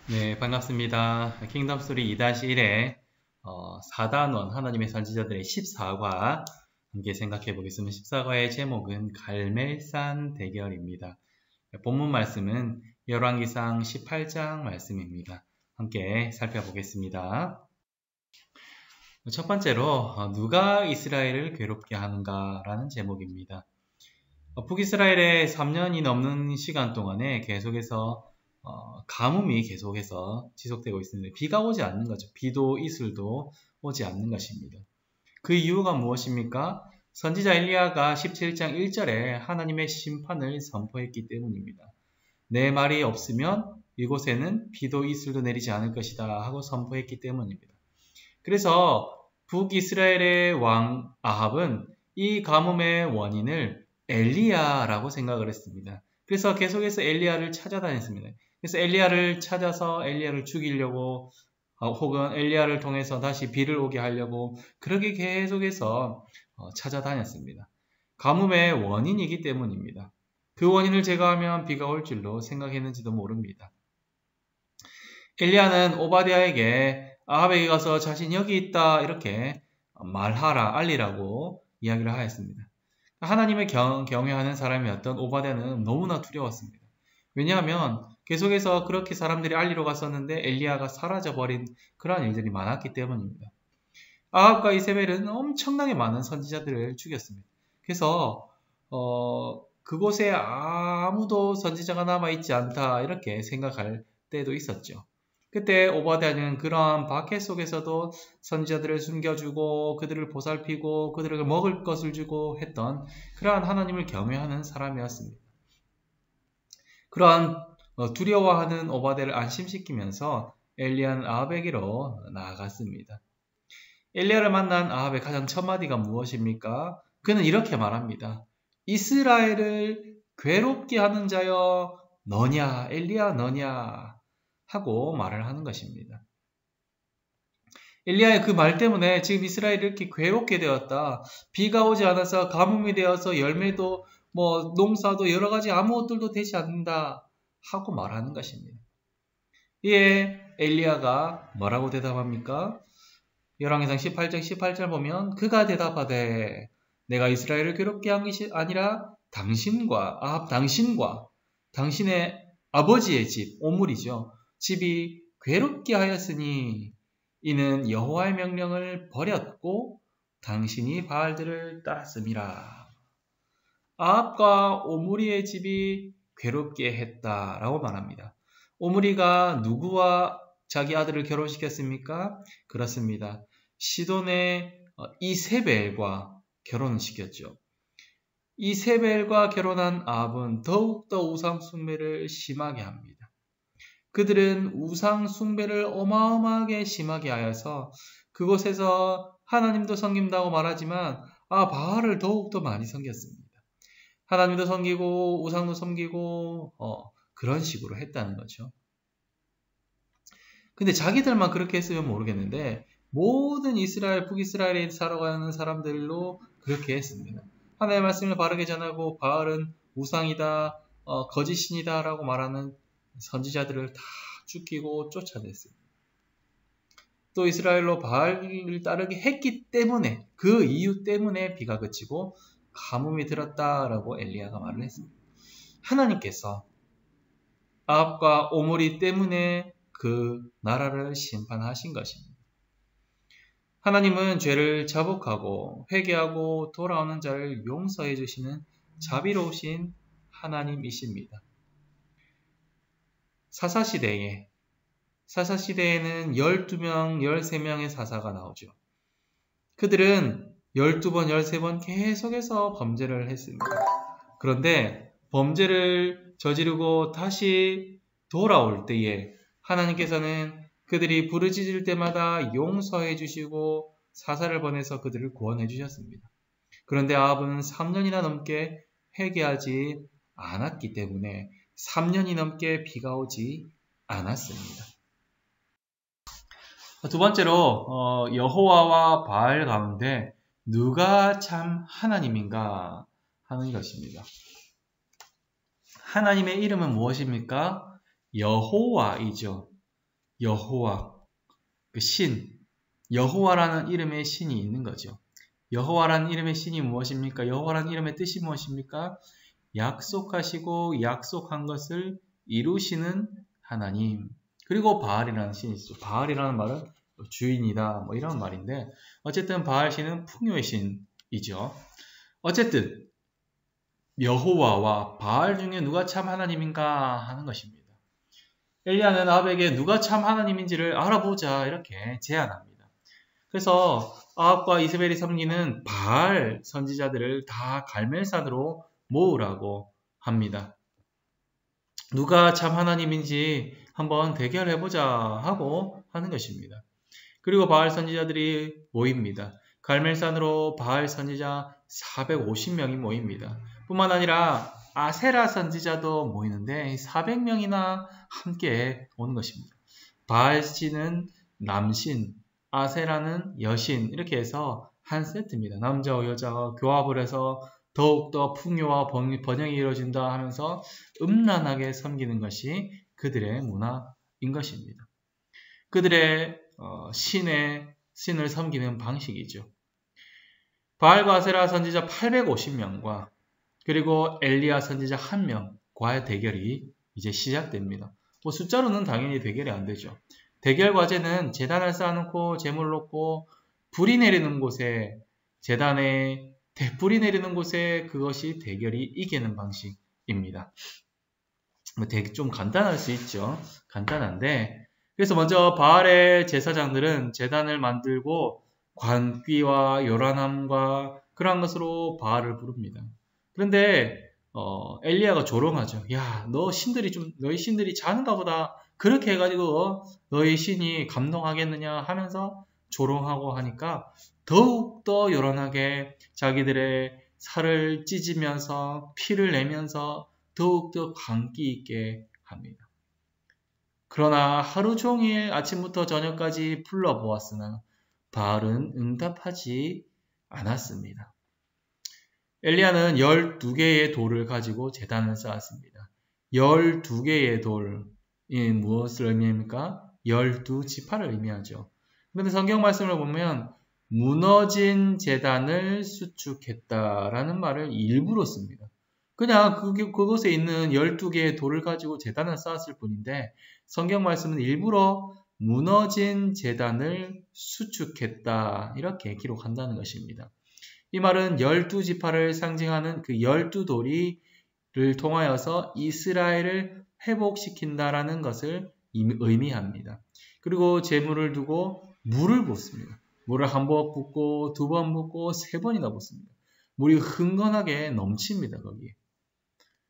네, 반갑습니다. 킹덤 스토리 2-1의 4단원 하나님의 선지자들의 14과 함께 생각해 보겠습니다. 14과의 제목은 갈멜산 대결입니다. 본문 말씀은 열왕기상 18장 말씀입니다. 함께 살펴보겠습니다. 첫 번째로 누가 이스라엘을 괴롭게 하는가라는 제목입니다. 북이스라엘의 3년이 넘는 시간 동안에 계속해서 가뭄이 계속해서 지속되고 있습니다. 비가 오지 않는 거죠. 비도 이슬도 오지 않는 것입니다. 그 이유가 무엇입니까? 선지자 엘리야가 17장 1절에 하나님의 심판을 선포했기 때문입니다. 내 말이 없으면 이곳에는 비도 이슬도 내리지 않을 것이다 하고 선포했기 때문입니다. 그래서 북이스라엘의 왕 아합은 이 가뭄의 원인을 엘리야라고 생각을 했습니다. 그래서 계속해서 엘리야를 찾아다녔습니다. 그래서 엘리야를 찾아서 엘리야를 죽이려고 혹은 엘리야를 통해서 다시 비를 오게 하려고 그렇게 계속해서 찾아다녔습니다. 가뭄의 원인이기 때문입니다. 그 원인을 제거하면 비가 올 줄로 생각했는지도 모릅니다. 엘리야는 오바댜에게 아합에게 가서 자신 여기 있다 이렇게 말하라 알리라고 이야기를 하였습니다. 하나님을 경외하는 사람이었던 오바댜는 너무나 두려웠습니다. 왜냐하면 계속해서 그렇게 사람들이 알리러 갔었는데 엘리야가 사라져버린 그러한 일들이 많았기 때문입니다. 아합과 이세벨은 엄청나게 많은 선지자들을 죽였습니다. 그래서 그곳에 아무도 선지자가 남아있지 않다 이렇게 생각할 때도 있었죠. 그때 오바댜는 그러한 박해 속에서도 선지자들을 숨겨주고 그들을 보살피고 그들에게 먹을 것을 주고 했던 그러한 하나님을 경외하는 사람이었습니다. 그러한 두려워하는 오바댜를 안심시키면서 엘리야는 아합에게로 나아갔습니다. 엘리야를 만난 아합의 가장 첫 마디가 무엇입니까? 그는 이렇게 말합니다. 이스라엘을 괴롭게 하는 자여 너냐 엘리야 너냐 하고 말을 하는 것입니다. 엘리야의 그 말 때문에 지금 이스라엘이 이렇게 괴롭게 되었다. 비가 오지 않아서 가뭄이 되어서 열매도 농사도 여러 가지 아무 것들도 되지 않는다 하고 말하는 것입니다. 이에 엘리야가 뭐라고 대답합니까? 열왕기상 18장 18절 보면 그가 대답하되 내가 이스라엘을 괴롭게 한 것이 아니라 당신과 당신의 아버지의 집 오므리죠. 집이 괴롭게 하였으니 이는 여호와의 명령을 버렸고 당신이 바알들을 따랐음이라. 아합과 오므리의 집이 괴롭게 했다라고 말합니다. 오므리가 누구와 자기 아들을 결혼시켰습니까? 그렇습니다. 시돈의 이세벨과 결혼을 시켰죠. 이세벨과 결혼한 아합은 더욱더 우상 숭배를 심하게 합니다. 그들은 우상 숭배를 어마어마하게 심하게 하여서 그곳에서 하나님도 섬긴다고 말하지만 바알을 더욱더 많이 섬겼습니다. 하나님도 섬기고 우상도 섬기고 그런 식으로 했다는 거죠. 근데 자기들만 그렇게 했으면 모르겠는데 모든 이스라엘, 북이스라엘에 살아가는 사람들로 그렇게 했습니다. 하나님의 말씀을 바르게 전하고 바알은 우상이다, 거짓신이다 라고 말하는 선지자들을 다 죽이고 쫓아냈습니다. 또 이스라엘로 바알을 따르게 했기 때문에 그 이유 때문에 비가 그치고 가뭄이 들었다라고 엘리야가 말을 했습니다. 하나님께서 아합과 오므리 때문에 그 나라를 심판하신 것입니다. 하나님은 죄를 자복하고 회개하고 돌아오는 자를 용서해 주시는 자비로우신 하나님이십니다. 사사시대에는 12명, 13명의 사사가 나오죠. 그들은 12번, 13번 계속해서 범죄를 했습니다. 그런데 범죄를 저지르고 다시 돌아올 때에 하나님께서는 그들이 부르짖을 때마다 용서해 주시고 사사를 보내서 그들을 구원해 주셨습니다. 그런데 아합은 3년이나 넘게 회개하지 않았기 때문에 3년이 넘게 비가 오지 않았습니다. 두 번째로 여호와와 바알 가운데 누가 참 하나님인가 하는 것입니다. 하나님의 이름은 무엇입니까? 여호와이죠. 여호와, 그 신, 여호와라는 이름의 신이 있는 거죠. 여호와라는 이름의 신이 무엇입니까? 여호와라는 이름의 뜻이 무엇입니까? 약속하시고 약속한 것을 이루시는 하나님. 그리고 바알이라는 신이 있죠. 바알이라는 말은 주인이다, 뭐 이런 말인데, 어쨌든 바알 신은 풍요의 신이죠. 어쨌든 여호와와 바알 중에 누가 참 하나님인가 하는 것입니다. 엘리야는 아합에게 누가 참 하나님인지를 알아보자 이렇게 제안합니다. 그래서 아합과 이세벨이 섬기는 바알 선지자들을 다 갈멜산으로 모으라고 합니다. 누가 참 하나님인지 한번 대결해보자 하고 하는 것입니다. 그리고 바알 선지자들이 모입니다. 갈멜산으로 바알 선지자 450명이 모입니다. 뿐만 아니라 아세라 선지자도 모이는데 400명이나 함께 오는 것입니다. 바알 신은 남신, 아세라는 여신, 이렇게 해서 한 세트입니다. 남자와 여자가 교합을 해서 더욱더 풍요와 번영이 이루어진다 하면서 음란하게 섬기는 것이 그들의 문화인 것입니다. 그들의 신을 섬기는 방식이죠. 바알과 아세라 선지자 850명과 그리고 엘리야 선지자 1명과의 대결이 이제 시작됩니다. 숫자로는 당연히 대결이 안 되죠. 대결 과제는 제단을 쌓아놓고 재물을 놓고 불이 내리는 곳에, 제단에 불이 내리는 곳에 그것이 대결이 이기는 방식입니다. 되게 좀 간단할 수 있죠. 간단한데, 그래서 먼저 바알의 제사장들은 제단을 만들고 관귀와 요란함과 그러한 것으로 바알을 부릅니다. 그런데 엘리야가 조롱하죠. 야, 너희 신들이 자는가 보다. 그렇게 해가지고 너희 신이 감동하겠느냐 하면서 조롱하고 하니까 더욱더 요란하게 자기들의 살을 찢으면서 피를 내면서 더욱더 광기 있게 합니다. 그러나 하루 종일 아침부터 저녁까지 불러보았으나 바알은 응답하지 않았습니다. 엘리야는 12개의 돌을 가지고 제단을 쌓았습니다. 12개의 돌이 무엇을 의미합니까? 12지파를 의미하죠. 그런데 성경 말씀을 보면 무너진 제단을 수축했다라는 말을 일부러 씁니다. 그냥 그곳에 있는 12개의 돌을 가지고 제단을 쌓았을 뿐인데 성경 말씀은 일부러 무너진 제단을 수축했다 이렇게 기록한다는 것입니다. 이 말은 12지파를 상징하는 그 12돌이를 통하여서 이스라엘을 회복시킨다라는 것을 의미합니다. 그리고 제물을 두고 물을 붓습니다. 물을 한 번 붓고 두 번 붓고 세 번이나 붓습니다. 물이 흥건하게 넘칩니다. 거기에.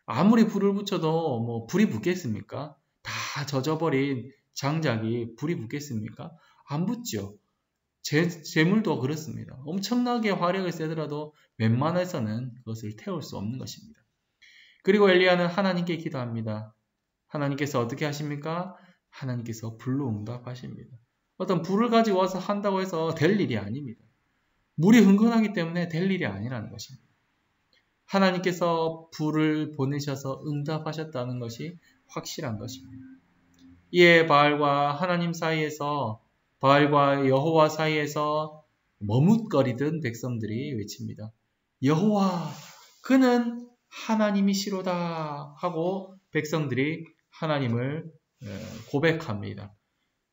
아무리 불을 붙여도 불이 붙겠습니까? 다 젖어버린 장작이 불이 붙겠습니까? 안 붙죠. 제물도 그렇습니다. 엄청나게 화력을 세더라도 웬만해서는 그것을 태울 수 없는 것입니다. 그리고 엘리야는 하나님께 기도합니다. 하나님께서 어떻게 하십니까? 하나님께서 불로 응답하십니다. 어떤 불을 가지고 와서 한다고 해서 될 일이 아닙니다. 물이 흥건하기 때문에 될 일이 아니라는 것입니다. 하나님께서 불을 보내셔서 응답하셨다는 것이 확실한 것입니다. 이에 바알과 하나님 사이에서, 바알과 여호와 사이에서 머뭇거리던 백성들이 외칩니다. 여호와, 그는 하나님이시로다 하고 백성들이 하나님을 고백합니다.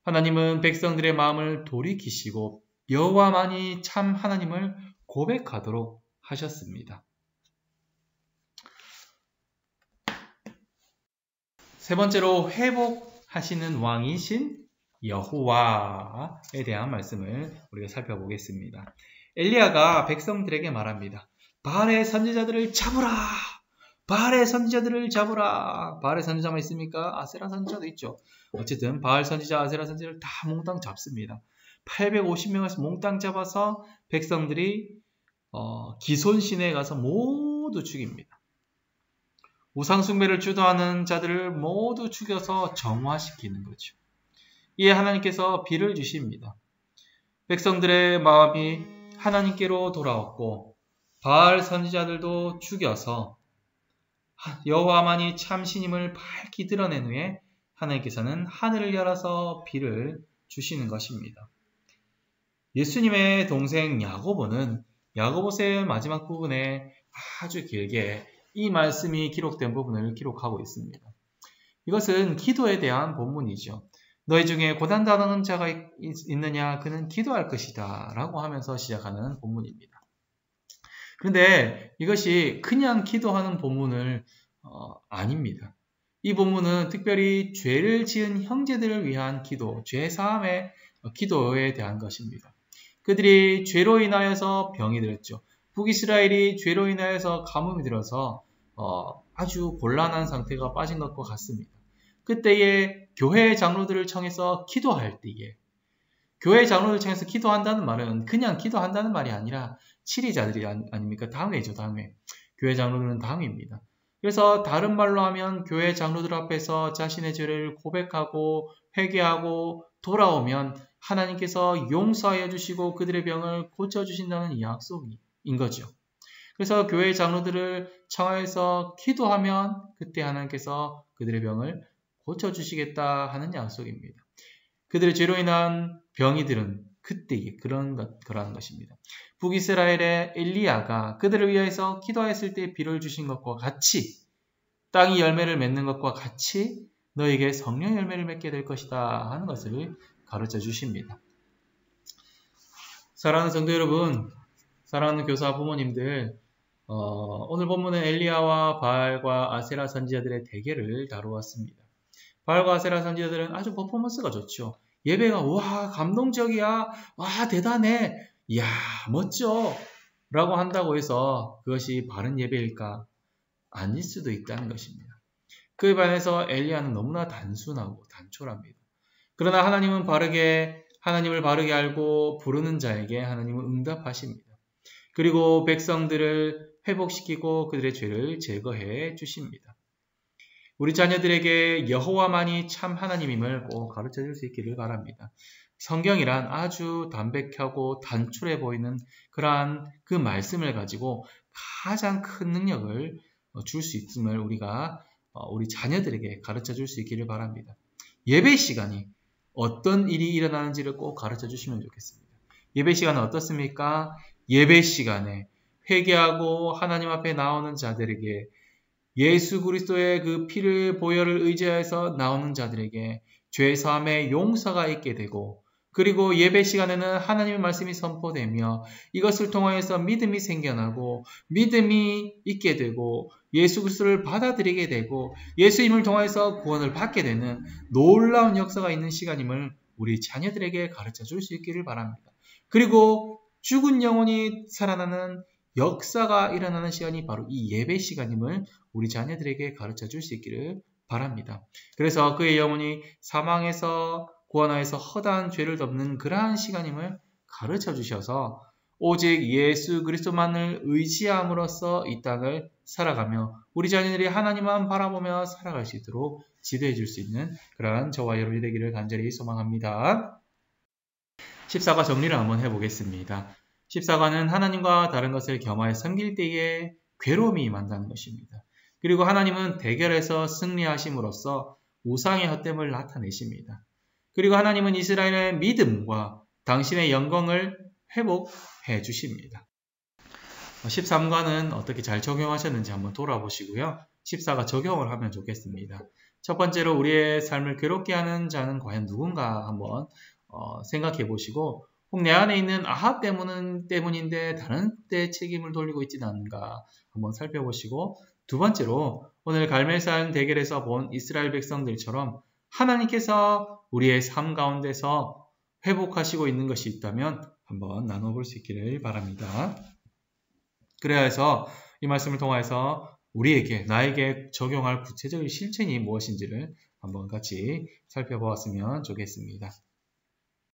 하나님은 백성들의 마음을 돌이키시고 여호와만이 참 하나님을 고백하도록 하셨습니다. 세 번째로 회복하시는 왕이신 여호와에 대한 말씀을 우리가 살펴보겠습니다. 엘리야가 백성들에게 말합니다. 바알의 선지자들을 잡으라! 바알의 선지자들을 잡으라! 바알의 선지자만 있습니까? 아세라 선지자도 있죠. 어쨌든 바알 선지자, 아세라 선지자를 다 몽땅 잡습니다. 850명에서 몽땅 잡아서 백성들이 기손 시내에 가서 모두 죽입니다. 우상숭배를 주도하는 자들을 모두 죽여서 정화시키는 거죠. 이에 하나님께서 비를 주십니다. 백성들의 마음이 하나님께로 돌아왔고 바알 선지자들도 죽여서 여호와만이 참 신임을 밝히 드러낸 후에 하나님께서는 하늘을 열어서 비를 주시는 것입니다. 예수님의 동생 야고보는 야고보서의 마지막 부분에 아주 길게 이 말씀이 기록된 부분을 기록하고 있습니다. 이것은 기도에 대한 본문이죠. 너희 중에 고난당하는 자가 있느냐? 그는 기도할 것이다 라고 하면서 시작하는 본문입니다. 그런데 이것이 그냥 기도하는 본문을 아닙니다. 이 본문은 특별히 죄를 지은 형제들을 위한 기도, 죄사함의 기도에 대한 것입니다. 그들이 죄로 인하여서 병이 들었죠. 북이스라엘이 죄로 인하여서 가뭄이 들어서 아주 곤란한 상태가 빠진 것과 같습니다. 그때에 교회 장로들을 청해서 기도할 때에 교회 장로들을 청해서 기도한다는 말은 그냥 기도한다는 말이 아니라 치리자들이 아닙니까? 당회죠, 당회. 교회 장로들은 당회입니다. 그래서 다른 말로 하면 교회 장로들 앞에서 자신의 죄를 고백하고 회개하고 돌아오면 하나님께서 용서하여 주시고 그들의 병을 고쳐주신다는 약속인 거죠. 그래서 교회 장로들을 청하여서 기도하면 그때 하나님께서 그들의 병을 고쳐주시겠다 하는 약속입니다. 그들의 죄로 인한 병이 들은 그때에 그러한 것입니다. 북이스라엘의 엘리야가 그들을 위해서 기도했을 때 비를 주신 것과 같이 땅이 열매를 맺는 것과 같이 너에게 성령 열매를 맺게 될 것이다 하는 것을 가르쳐 주십니다. 사랑하는 성도 여러분, 사랑하는 교사 부모님들, 오늘 본문은 엘리야와 바알과 아세라 선지자들의 대결을 다루었습니다. 바알과 아세라 선지자들은 아주 퍼포먼스가 좋죠. 예배가 와 감동적이야, 와 대단해, 이야 멋져 라고 한다고 해서 그것이 바른 예배일까? 아닐 수도 있다는 것입니다. 그에 반해서 엘리야는 너무나 단순하고 단촐합니다. 그러나 하나님을 바르게 알고 부르는 자에게 하나님은 응답하십니다. 그리고 백성들을 회복시키고 그들의 죄를 제거해 주십니다. 우리 자녀들에게 여호와만이 참 하나님임을 꼭 가르쳐 줄 수 있기를 바랍니다. 성경이란 아주 담백하고 단촐해 보이는 그러한 그 말씀을 가지고 가장 큰 능력을 줄 수 있음을 우리가 우리 자녀들에게 가르쳐 줄 수 있기를 바랍니다. 예배 시간이 어떤 일이 일어나는지를 꼭 가르쳐 주시면 좋겠습니다. 예배 시간은 어떻습니까? 예배 시간에 회개하고 하나님 앞에 나오는 자들에게 예수 그리스도의 그 피를 보혈을 의지해서 나오는 자들에게 죄 사함의 용서가 있게 되고 그리고 예배 시간에는 하나님의 말씀이 선포되며 이것을 통하여서 믿음이 생겨나고 믿음이 있게 되고 예수 그리스도를 받아들이게 되고 예수님을 통하여서 구원을 받게 되는 놀라운 역사가 있는 시간임을 우리 자녀들에게 가르쳐 줄 수 있기를 바랍니다. 그리고 죽은 영혼이 살아나는 역사가 일어나는 시간이 바로 이 예배 시간임을 우리 자녀들에게 가르쳐 줄 수 있기를 바랍니다. 그래서 그의 영혼이 사망에서 구원하여서 허다한 죄를 덮는 그러한 시간임을 가르쳐 주셔서 오직 예수 그리스도만을 의지함으로써 이 땅을 살아가며 우리 자녀들이 하나님만 바라보며 살아갈 수 있도록 지도해 줄 수 있는 그러한 저와 여러분이 되기를 간절히 소망합니다. 14과 정리를 한번 해보겠습니다. 14과는 하나님과 다른 것을 겸하여 섬길 때에 괴로움이 임한다는 것입니다. 그리고 하나님은 대결에서 승리하심으로써 우상의 헛됨을 나타내십니다. 그리고 하나님은 이스라엘의 믿음과 당신의 영광을 회복해 주십니다. 13과는 어떻게 잘 적용하셨는지 한번 돌아보시고요. 14가 적용을 하면 좋겠습니다. 첫 번째로 우리의 삶을 괴롭게 하는 자는 과연 누군가 한번 생각해 보시고 혹 내 안에 있는 아합 때문인데 다른 데 책임을 돌리고 있지는 않은가 한번 살펴보시고 두 번째로 오늘 갈멜산 대결에서 본 이스라엘 백성들처럼 하나님께서 우리의 삶 가운데서 회복하시고 있는 것이 있다면 한번 나눠볼 수 있기를 바랍니다. 그래야 해서 이 말씀을 통해서 나에게 적용할 구체적인 실천이 무엇인지를 한번 같이 살펴보았으면 좋겠습니다.